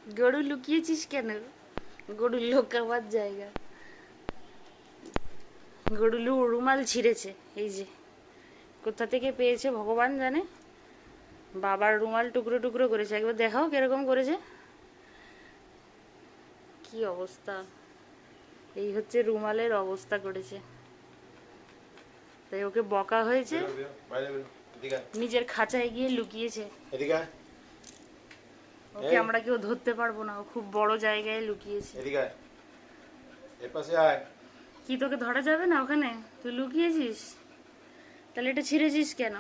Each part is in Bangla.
গরু লুকিয়েছিস কেন? গরু লুকাবার জায়গা। গরু রুমাল ছিঁড়েছে, এই যে কোথা থেকে পেয়েছে ভগবান জানে। বাবার রুমাল টুকরো টুকরো করেছে, একবার দেখাও কিরকম করেছে। কি অবস্থা, এই হচ্ছে রুমালের অবস্থা করেছে। তাই ওকে বকা হয়েছে, নিজের খাঁচায় গিয়ে লুকিয়েছে। ওকে আমরা কেউ ধরতে পারবো না, ও খুব বড় জায়গায় লুকিয়েছে। কি তোকে ধরা যাবে না ওখানে? তুই লুকিয়েছিস, তাহলে এটা ছিঁড়েছিস কেন?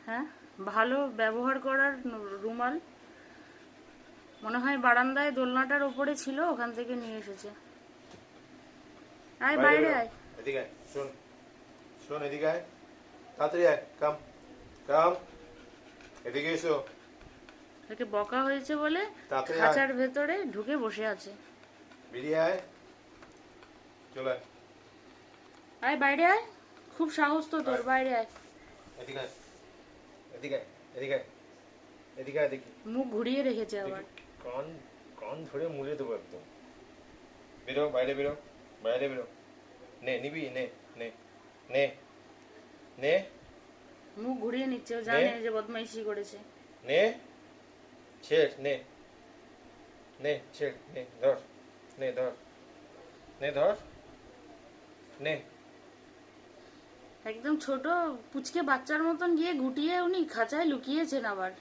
হ্যাঁ, ভালো ব্যবহার করার রুমাল মনে হয় বারান্দায় দোলনাটার উপরে ছিল, ওখান থেকে নিয়ে এসেছে। আয় বাইরে আয়, এদিকে আয়, শোন শোন, এদিকে আয়, তাড়াতাড়ি আয়, কাম কাম, এদিকে এসো। ওকে বকা হয়েছে বলে খাঁচার ভেতরে ঢুকে বসে আছে। বেরিয়ে আয়, চলে আয়, আয় বাইরে আয়, খুব সাহস তো তোর, বাইরে আয়। এদিকে আয়, এদিকে আয়, এদিকে আয়, এদিকে আয়, দেখি মুখ ঘুরিয়ে রেখেছে আবার। কান কান ধরে মুড়ে দেবো একদম। বেরো, বাইরে বেরো, বাইরে বেরো। নে, নিবি, নে নে নে নে। মুখ ঘুরিয়ে নিচ্ছে, ও জানে যে বদমাইশি করেছে। নে, ছেড়, নে নে, ছেড়, নে, ধর, নে ধর, নে ধর, নে। একদম ছোট পুচকে বাচ্চার মতন গিয়ে গুটিয়ে উনি খাঁচায় লুকিয়েছেন আবার।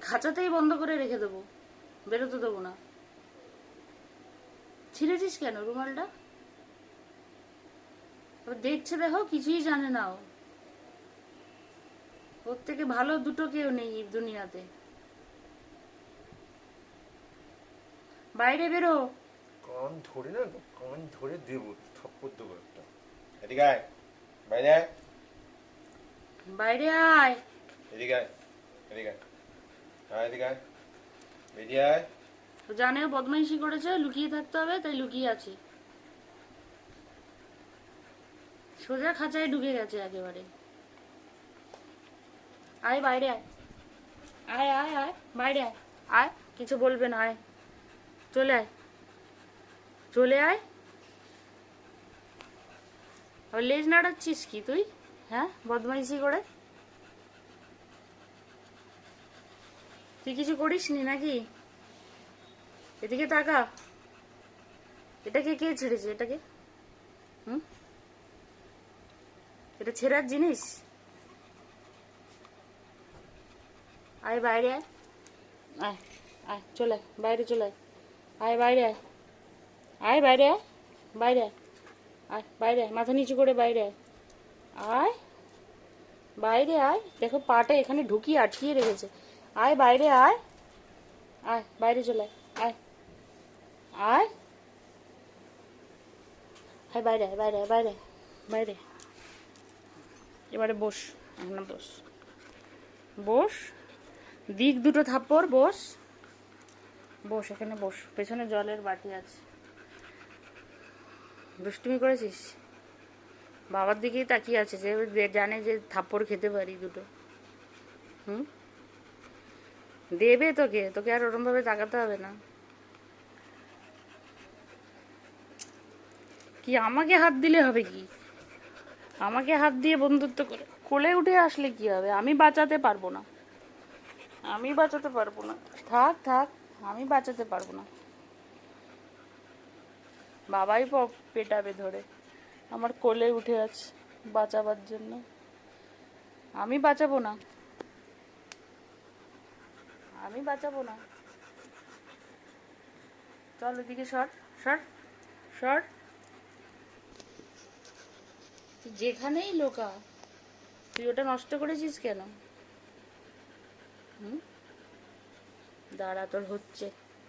খাঁচাতেই বন্ধ করে রেখে দেবো, বেরোতে দেবো না। ছিঁড়েছিস কেন রুমালটা? দেখছে, দেখো কিছুই জানে না ও। ওর থেকে ভালো দুটো কেউ নেই দুনিয়াতে। বাইরে বেরো। কান ধরে না, কান ধরে দেবো, থাপ্পড় দেবো একটা। এদিকে আয়, বাইরে আয়, বাইরে আয়, এদিকে আয়, এদিকে আয়, আয়, এদিকে আয়, বেরিয়ে আয়। ও জানে ও বদমাইশি করেছে, লুকিয়ে থাকতে হবে, তাই লুকিয়ে আছে। সোজা খাঁচায় ঢুকে গেছে একেবারে। আয় বাইরে আয়, আয় আয় আয়, বাইরে আয়, আয়, কিছু বলবে না, আয়, চলে আয়, চলে আয়। আর লেজ নাড়াচ্ছিস কি তুই? হ্যাঁ, বদমাইশি করে তুই কিছু করিসনি নাকি? এদিকে তাকা, এটাকে কে ছেড়েছে? এটাকে এটা ছেঁড়ার জিনিস? আয় বাইরে আয়, আয় আয়, চলে আয়, বাইরে চলে আয়, আয় বাইরে আয়, আয় বাইরে আয়, বাইরে আয়, আয় বাইরে আয়, মাথা নিচু করে বাইরে আয়, আয় বাইরে আয়। দেখো পাটা এখানে ঢুকিয়ে আটকিয়ে রেখেছে। আয় বাইরে আয়, আয় বাইরে চলে আয়, আয় আয়, বাইরে আয়, বাইরে আয়, বাইরে বাইরে। এবারে বস, এখন বস, বস, দিক দুটো থাপ্পড়, বস বস, এখানে বস, পেছনে জলের বাটি আছে। দুষ্টুমি করেছিস, বাবার দিকেই তাকিয়ে আছে, যে জানে যে থাপ্পড় খেতে পারি দুটো। দেবে তোকে, তোকে আর ওরম ভাবে তাকাতে হবে না। কি আমাকে হাত দিলে হবে কি? আমাকে হাত দিয়ে বন্ধুত্ব করে কোলে উঠে আসলে কি হবে? আমি বাঁচাতে পারবো না, আমি বাঁচাতে পারবো না। থাক থাক, আমি বাঁচাতে পারবো না। বাবাই পেটাবে ধরে, আমার কোলে উঠে আছে বাঁচাবার জন্য। আমি বাঁচাবো না, আমি বাঁচাবো না। চল ওদিকে সর, সর সর, যেখানেই লোকা, তুই ওটা নষ্ট করেছিস কেন? দাঁড়া, তোর হচ্ছে।